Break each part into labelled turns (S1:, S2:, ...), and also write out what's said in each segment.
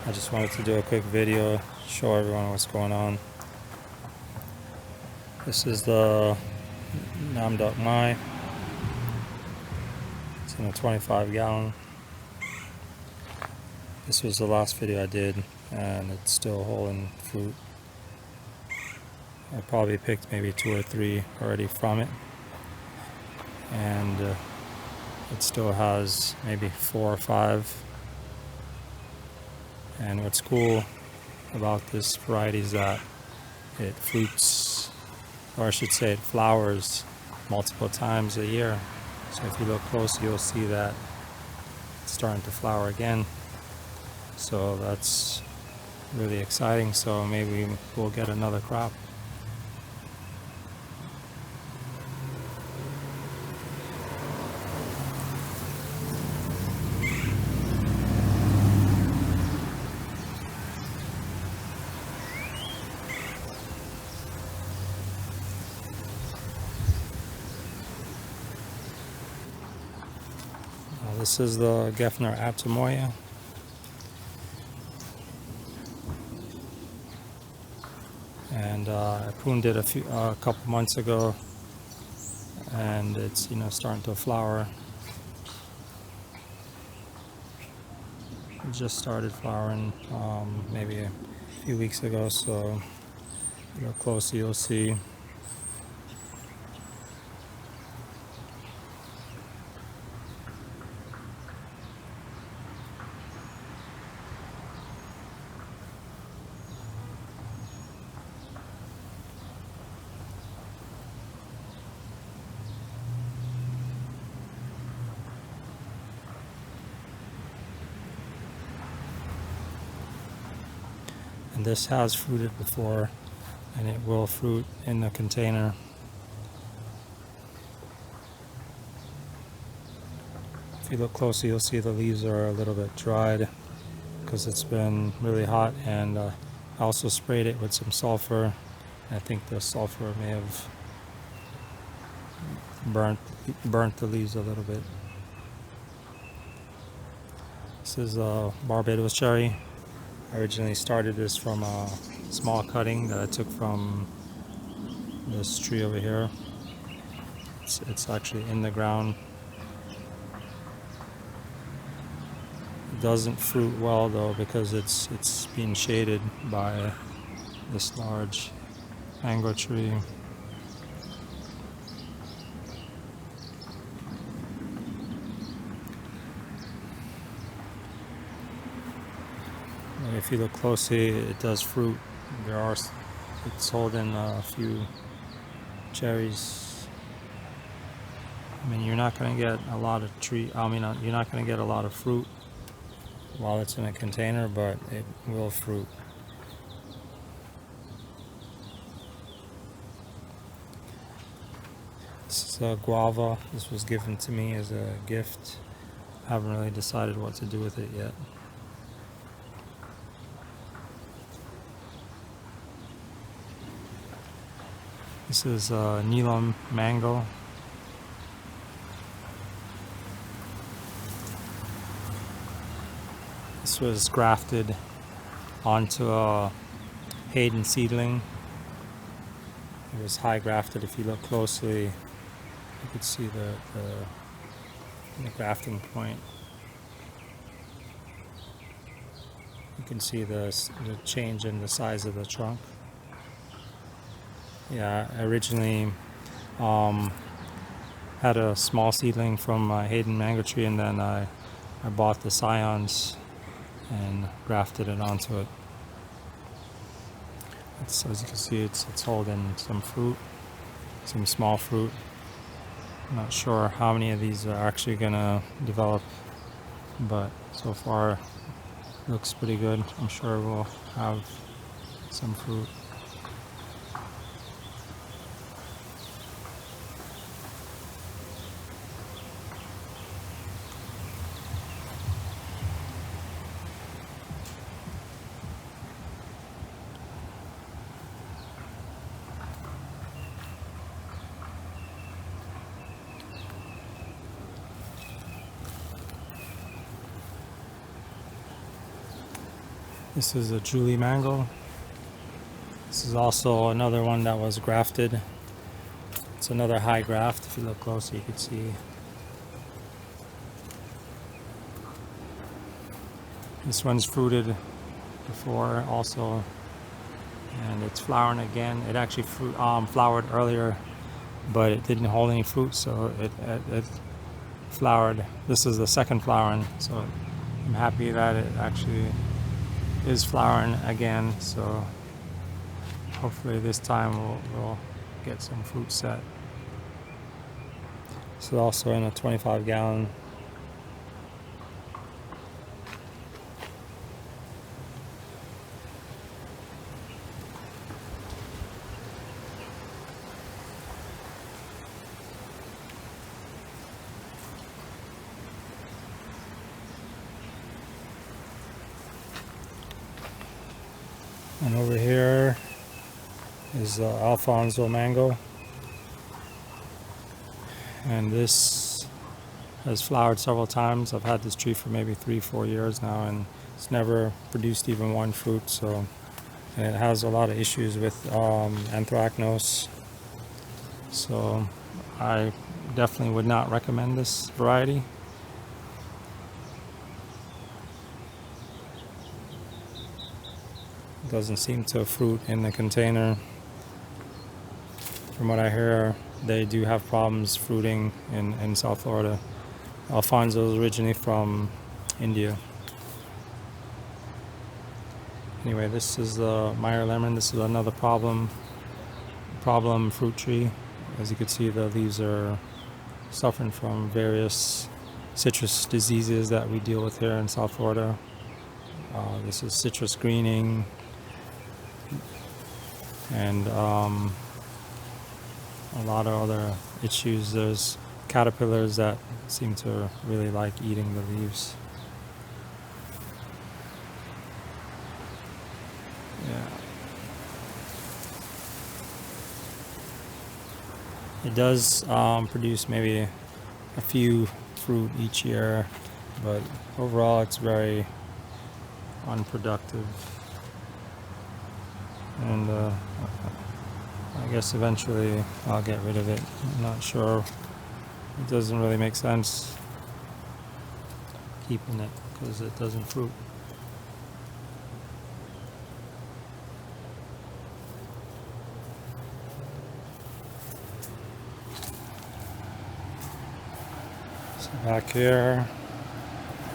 S1: I just wanted to do a quick video, show everyone what's going on. This is the Doc Mai. It's in a 25 gallon. This was the last video I did, and it's still holding fruit. I probably picked maybe 2 or 3 already from it, and it still has maybe 4 or 5. And what's cool about this variety is that it fruits, or I should say it flowers multiple times a year. So if you look close, you'll see that it's starting to flower again. So that's really exciting. So maybe we'll get another crop. This is the Gefner Atemoya. And I pruned it a couple months ago, and it's starting to flower. It just started flowering maybe a few weeks ago, so if you look closer you'll see. And this has fruited before, and it will fruit in the container. If you look closely, you'll see the leaves are a little bit dried because it's been really hot, and I also sprayed it with some sulfur. I think the sulfur may have burnt the leaves a little bit. This is Barbados Cherry. I originally started this from a small cutting that I took from this tree over here. It's actually in the ground. It doesn't fruit well though because it's being shaded by this large mango tree. If you look closely, it does fruit. It's holding a few cherries. I mean, you're not going to get a lot of you're not going to get a lot of fruit while it's in a container, but it will fruit. This is a guava. This was given to me as a gift. I haven't really decided what to do with it yet. This is Neelum Mango. This was grafted onto a Hayden seedling. It was high grafted. If you look closely, you could see the grafting point. You can see the change in the size of the trunk. Yeah, I originally had a small seedling from Hayden mango tree, and then I bought the scions and grafted it onto it. As you can see, it's holding some fruit, some small fruit. I'm not sure how many of these are actually gonna develop, but so far it looks pretty good. I'm sure we'll have some fruit. This is a Julie Mango. This is also another one that was grafted. It's another high graft. If you look closer, you can see. This one's fruited before also, and it's flowering again. It actually flowered earlier, but it didn't hold any fruit, so it flowered. This is the second flowering, so I'm happy that it actually is flowering again. So hopefully this time we'll get some fruit set. This is also in a 25-gallon. And over here is Alphonso Mango, and this has flowered several times. I've had this tree for maybe 3-4 years now, and it's never produced even one fruit. So, and it has a lot of issues with anthracnose. So I definitely would not recommend this variety. Doesn't seem to fruit in the container. From what I hear, they do have problems fruiting in South Florida. Alphonso is originally from India. Anyway, this is Meyer Lemon. This is another problem fruit tree. As you can see, the leaves are suffering from various citrus diseases that we deal with here in South Florida. This is citrus greening, and a lot of other issues. There's caterpillars that seem to really like eating the leaves. Yeah. It does produce maybe a few fruit each year, but overall it's very unproductive. And I guess eventually I'll get rid of it. I'm not sure. It doesn't really make sense keeping it because it doesn't fruit. So back here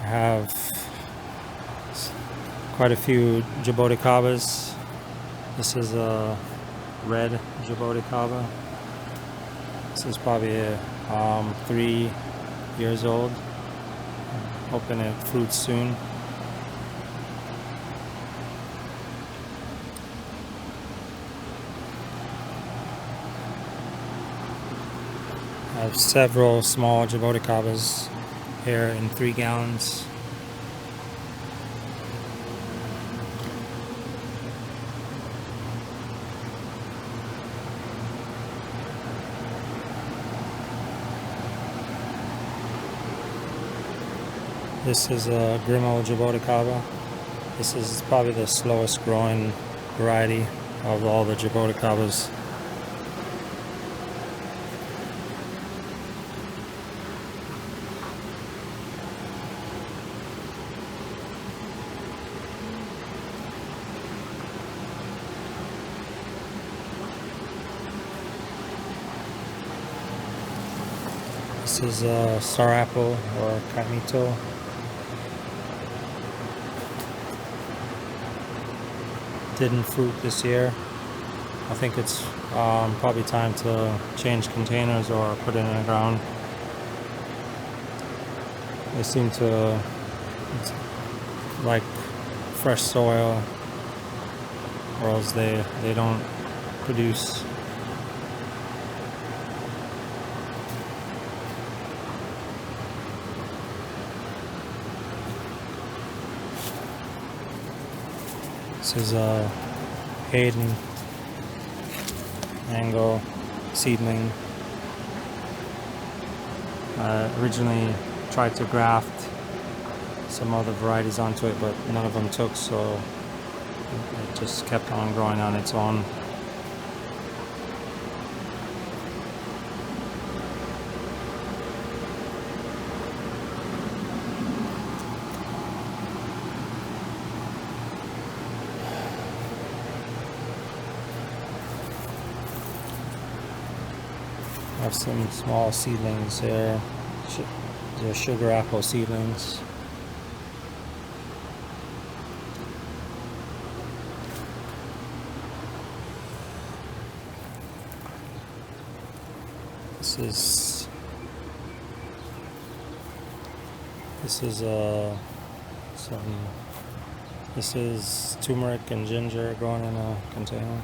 S1: I have quite a few Jaboticabas. This is a red Jaboticaba. This is probably 3 years old. I'm hoping it fruits soon. I have several small Jaboticabas here in 3 gallons. This is a Grimal Jaboticaba. This is probably the slowest growing variety of all the Jaboticabas. This is a star apple or Caimito. Didn't fruit this year. I think it's probably time to change containers or put it in the ground. They seem to like fresh soil, or else they don't produce. This is a Hayden Mango seedling. I originally tried to graft some other varieties onto it, but none of them took, so It just kept on growing on its own. I have some small seedlings here. They're sugar apple seedlings. This is turmeric and ginger growing in a container.